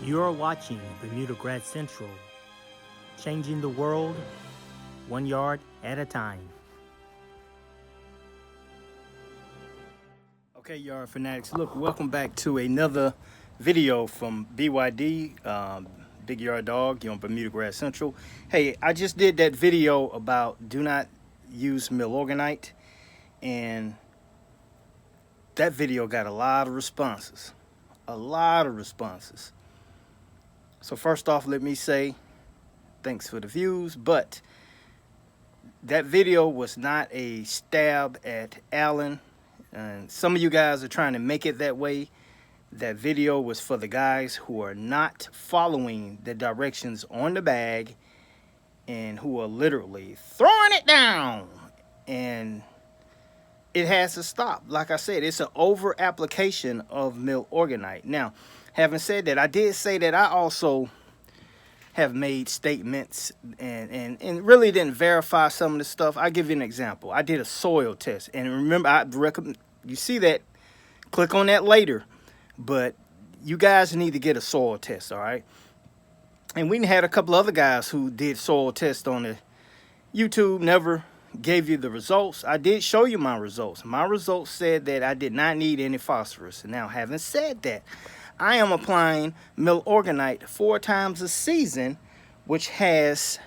You're watching Bermuda Grad Central, changing the world 1 yard at a time. Okay, yard fanatics, look, welcome back to another video from BYD, Big Yard Dog, on Bermuda Grad Central. Hey, I just did that video about do not use Milorganite, and that video got a lot of responses. So first off, let me say thanks for the views, but that video was not a stab at Alan. And some of you guys are trying to make it that way. That video was for the guys who are not following the directions on the bag and who are literally throwing it down. And it has to stop. Like I said, it's an over application of Milorganite. Now, having said that, I did say that I also have made statements and really didn't verify some of the stuff. I'll give you an example. I did a soil test, and remember, I recommend you see that, click on that later, but you guys need to get a soil test, all right? And we had a couple other guys who did soil tests on the YouTube, never gave you the results. I did show you my results. My results said that I did not need any phosphorus. Now, having said that, I am applying Milorganite 4 times a season, which has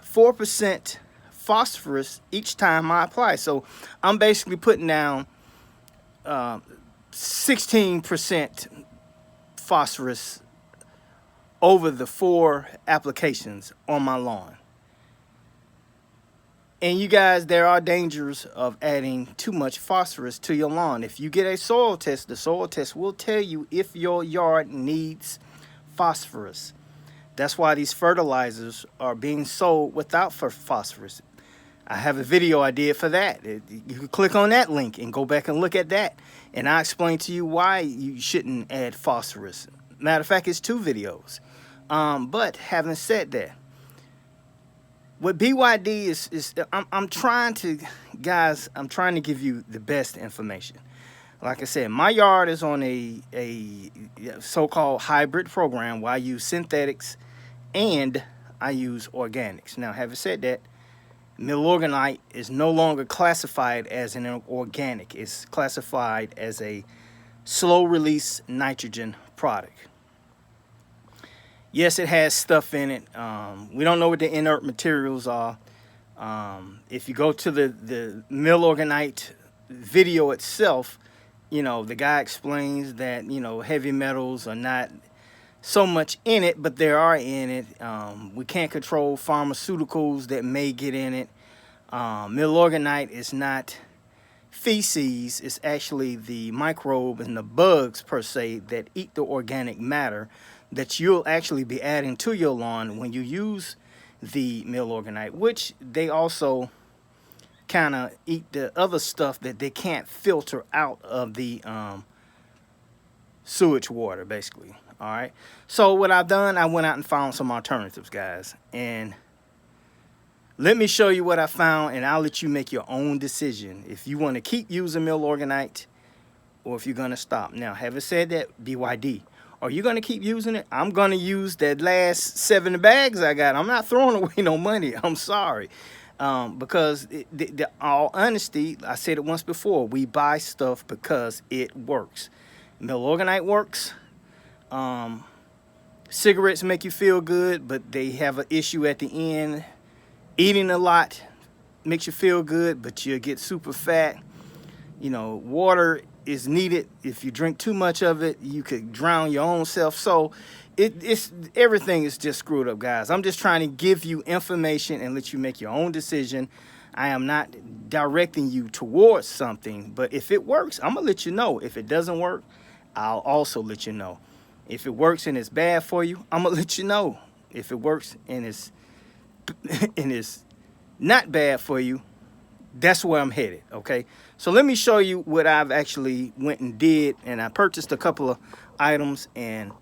4% phosphorus each time I apply. So I'm basically putting down 16% phosphorus over the 4 applications on my lawn. And you guys, there are dangers of adding too much phosphorus to your lawn. If you get a soil test, the soil test will tell you if your yard needs phosphorus. That's why these fertilizers are being sold without phosphorus. I have a video I did for that. You can click on that link and go back and look at that. And I explain to you why you shouldn't add phosphorus. Matter of fact, it's 2 videos. But having said that, what BYD is I'm trying to, guys, I'm trying to give you the best information. Like I said, my yard is on a so-called hybrid program where I use synthetics and I use organics. Now, having said that, Milorganite is no longer classified as an organic. It's classified as a slow-release nitrogen product. Yes, it has stuff in it. We don't know what the inert materials are. If you go to the Milorganite video itself, you know, the guy explains that, you know, heavy metals are not so much in it, but there are in it. We can't control pharmaceuticals that may get in it. Milorganite is not feces. It's actually the microbe and the bugs, per se, that eat the organic matter that you'll actually be adding to your lawn when you use the Milorganite, which they also kind of eat the other stuff that they can't filter out of the sewage water, basically. All right. So what I've done, I went out and found some alternatives, guys. And let me show you what I found, and I'll let you make your own decision if you want to keep using Milorganite or if you're going to stop. Now, having said that, BYD, are you going to keep using it? I'm going to use that last 7 bags I got. I'm not throwing away no money. I'm sorry. Because all honesty, I said it once before, we buy stuff because it works. Milorganite works. Cigarettes make you feel good, but they have an issue at the end. Eating a lot makes you feel good, but you'll get super fat. You know, water is needed. If you drink too much of it, you could drown your own self. So it's everything is just screwed up, guys. I'm just trying to give you information and let you make your own decision. I am not directing you towards something, but if it works, I'm gonna let you know. If it doesn't work, I'll also let you know. If it works and it's bad for you, I'm gonna let you know. If it works and it's not bad for you, that's where I'm headed, okay? So let me show you what I've actually went and did, and I purchased a couple of items, and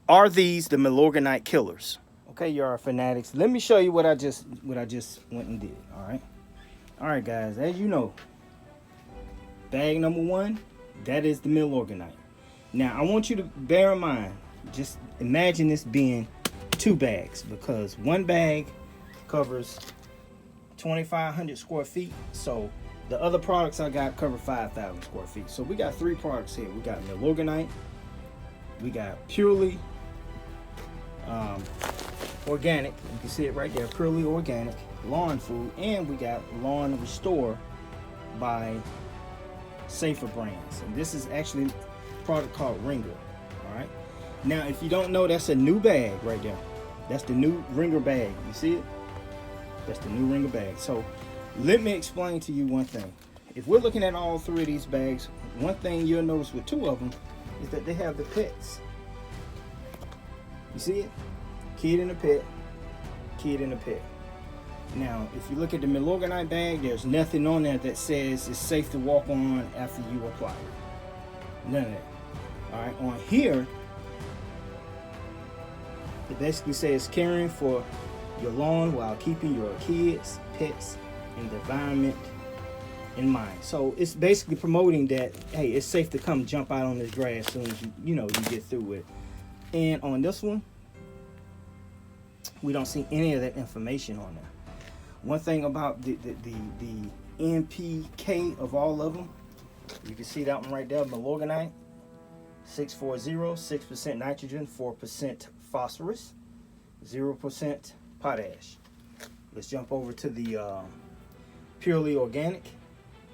are these the Milorganite killers? Okay, yard fanatics, let me show you what I just went and did, all right? All right, guys, as you know, bag number 1, that is the Milorganite. Now, I want you to bear in mind, just imagine this being 2 bags, because 1 bag covers 2,500 square feet. So the other products I got cover 5,000 square feet. So we got 3 products here. We got Milorganite, we got purely organic. You can see it right there, purely organic lawn food, and we got Lawn Restore by Safer Brands. And this is actually a product called Ringer. All right. Now, if you don't know, that's a new bag right there. That's the new Ringer bag. You see it? That's the new Ringer bag. So let me explain to you one thing. If we're looking at all 3 of these bags, one thing you'll notice with 2 of them is that they have the pets. You see it? Kid in the pet, kid in the pet. Now, if you look at the Milorganite bag, there's nothing on there that says it's safe to walk on after you apply it. None of that. All right, on here, it basically says caring for your lawn while keeping your kids, pets, and the environment in mind. So it's basically promoting that, hey, it's safe to come jump out on this grass as soon as you get through with it. And on this one, we don't see any of that information on there. One thing about the NPK of all of them, you can see that one right there, Milorganite, 640, 6% nitrogen, 4% phosphorus, 0% potash. Let's jump over to the purely organic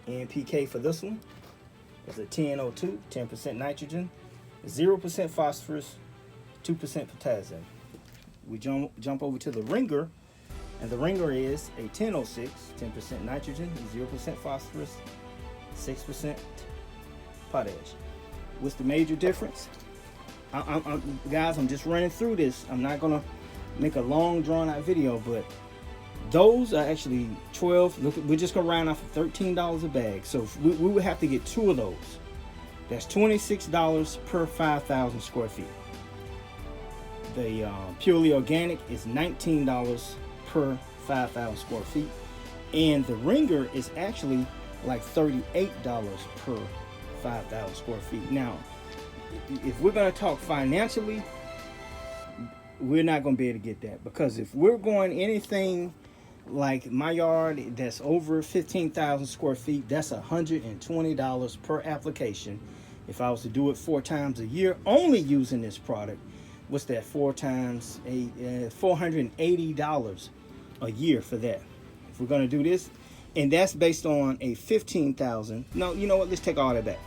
NPK for this one. It's a 1002, 10% nitrogen, 0% phosphorus, 2% potassium. We jump over to the Ringer, and the Ringer is a 1006, 10% nitrogen, 0% phosphorus, 6% potash. What's the major difference? Guys, I'm just running through this. I'm not gonna make a long drawn out video, but those are actually 12. Look, we're just gonna round off of $13 a bag. So we would have to get 2 of those. That's $26 per 5,000 square feet. The purely organic is $19 per 5,000 square feet, and the Ringer is actually like $38 per 5,000 square feet. Now, if we're going to talk financially, we're not going to be able to get that, because if we're going anything like my yard that's over 15,000 square feet, that's $120 per application. If I was to do it 4 times a year, only using this product, what's that? 4 times 8, $480 a year for that. If we're going to do this, and that's based on a 15,000. No, you know what? Let's take all that back.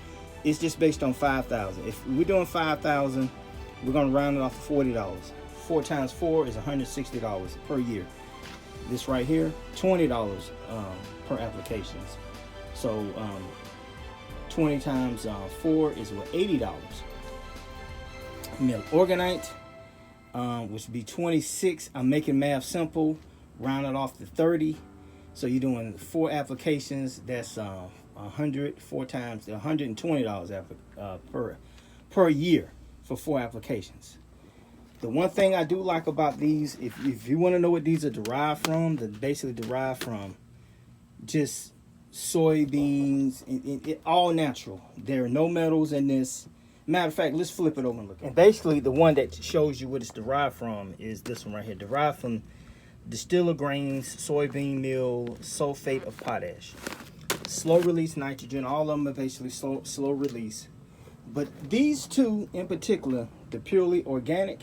It's just based on 5,000. If we're doing 5,000, we're going to round it off to $40. 4 times 4 is $160 per year. This right here, $20 per applications. So 20 times 4 is what, $80. Milorganite, which would be 26. I'm making math simple, round it off to 30. So you're doing 4 applications. That's 100, 4 times $120 per year for 4 applications. The one thing I do like about these, if you want to know what these are derived from, they're basically derived from just soybeans, and all natural. There are no metals in this. Matter of fact, let's flip it over and look. And basically, the one that shows you what it's derived from is this one right here. Derived from distiller grains, soybean meal, sulfate of potash. Slow release nitrogen. All of them are basically slow release. But these 2 in particular, the purely organic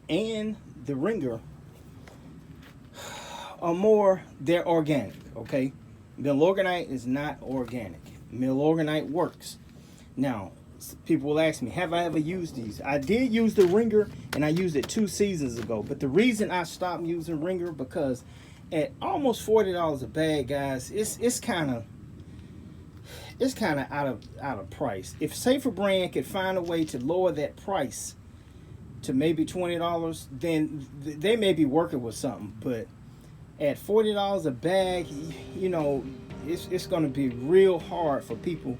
and the Ringer, are more, they're organic, okay? Milorganite is not organic. Milorganite works. Now, people will ask me, have I ever used these? I did use the Ringer, and I used it 2 seasons ago. But the reason I stopped using Ringer, because at almost $40 a bag, guys, it's kind of out of price. If Safer Brand could find a way to lower that price to maybe $20, then they may be working with something. But at $40 a bag, you know, it's going to be real hard for people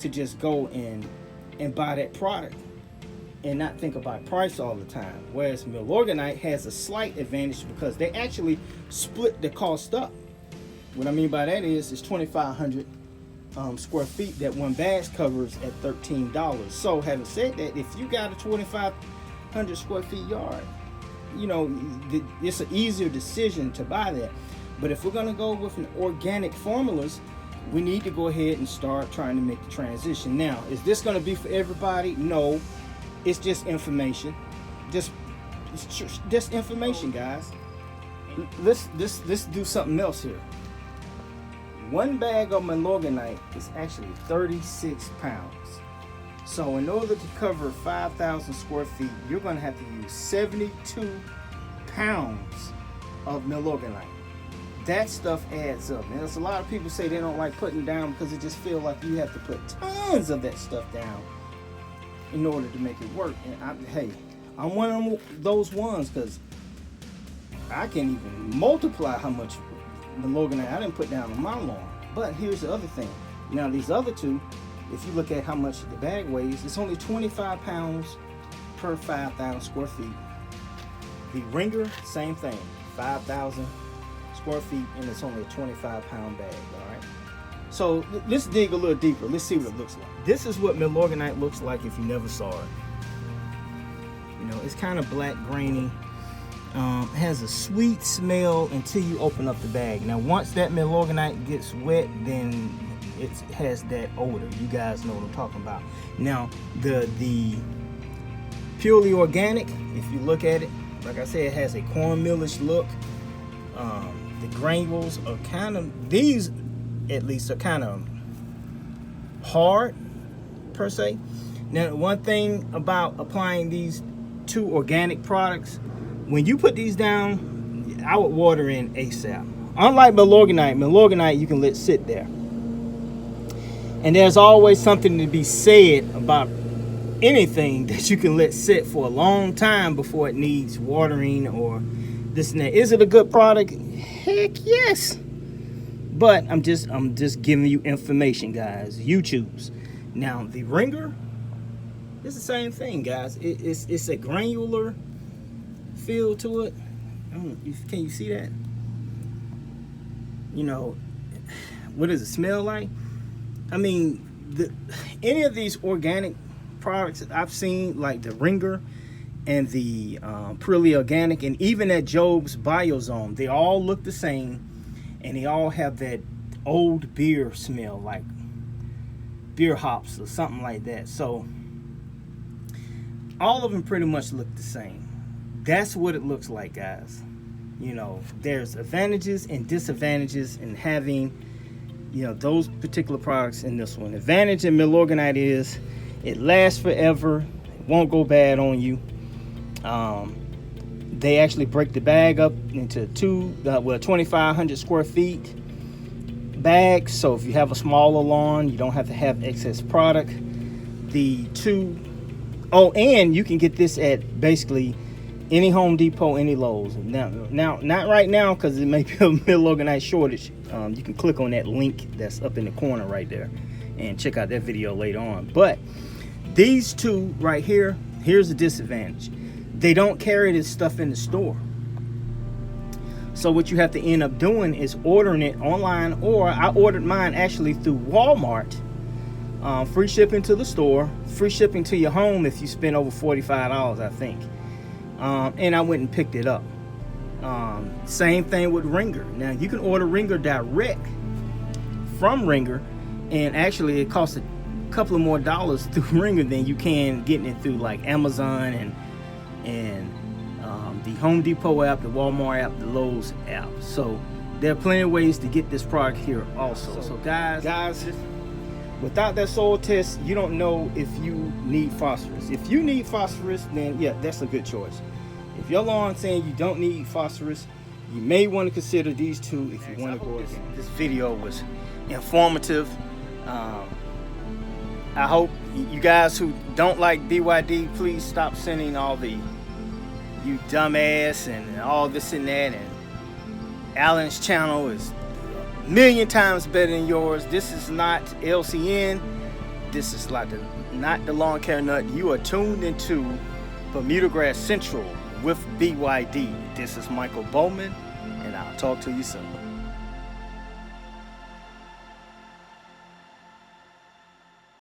to just go and buy that product and not think about price all the time. Whereas Milorganite has a slight advantage because they actually split the cost up. What I mean by that is it's 2,500 square feet that 1 bag covers at $13. So having said that, if you got a 100 square feet yard, you know, it's an easier decision to buy that. But if we're going to go with an organic formulas, we need to go ahead and start trying to make the transition. Now, is this going to be for everybody? No, it's just information. Just information, guys. Let's do something else here. One bag of Milorganite is actually 36 pounds. So in order to cover 5,000 square feet, you're going to have to use 72 pounds of Milorganite. That stuff adds up. And there's a lot of people say they don't like putting down because it just feels like you have to put tons of that stuff down in order to make it work. And hey, I'm one of those ones because I can't even multiply how much Milorganite I didn't put down on my lawn. But here's the other thing. Now these other two, if you look at how much the bag weighs, it's only 25 pounds per 5,000 square feet. The ringer, same thing, 5,000 square feet, and it's only a 25-pound bag. All right. So let's dig a little deeper. Let's see what it looks like. This is what Milorganite looks like if you never saw it. You know, it's kind of black, grainy. Has a sweet smell until you open up the bag. Now, once that Milorganite gets wet, then it has that odor. You guys know what I'm talking about. Now, the purely organic, if you look at it, like I said, it has a cornmealish look. The granules are kind of, these at least are kind of hard per se. Now, one thing about applying these two organic products, when you put these down, I would water in ASAP. Unlike Milorganite you can let sit there. And there's always something to be said about anything that you can let sit for a long time before it needs watering or this and that. Is it a good product? Heck yes. But I'm just giving you information, guys. You choose. Now the ringer, it's the same thing, guys. It's a granular feel to it. Can you see that? You know, what does it smell like? I mean, any of these organic products that I've seen, like the ringer and the purely organic, and even at Job's Biozone, they all look the same, and they all have that old beer smell, like beer hops or something like that. So all of them pretty much look the same. That's what it looks like, guys. You know, there's advantages and disadvantages in having, you know, those particular products in this one. Advantage in Milorganite is it lasts forever. It won't go bad on you. They actually break the bag up into 2,500 square feet bags. So if you have a smaller lawn, you don't have to have excess product. And you can get this at basically any Home Depot, any Lowe's. Now, not right now because it may be a Milorganite shortage. You can click on that link that's up in the corner right there and check out that video later on. But these two right here, here's the disadvantage. They don't carry this stuff in the store. So what you have to end up doing is ordering it online, or I ordered mine actually through Walmart. Free shipping to the store, free shipping to your home if you spend over $45, I think. And I went and picked it up. Same thing with ringer. Now you can order ringer direct from ringer, and actually it costs a couple of more dollars through ringer than you can getting it through like Amazon and the Home Depot app, the Walmart app, the Lowe's app. So there are plenty of ways to get this product here also. So guys, without that soil test, you don't know if you need phosphorus. If you need phosphorus, then yeah, that's a good choice. If your lawn's saying you don't need phosphorus, you may want to consider these two if you want to grow again. This video was informative. I hope you guys who don't like BYD, please stop sending all the you dumbass and all this and that. And Alan's channel is a million times better than yours. This is not LCN. This is not the Lawn Care Nut. You are tuned into Bermuda Grass Central with BYD. This is Michael Bowman, and I'll talk to you soon.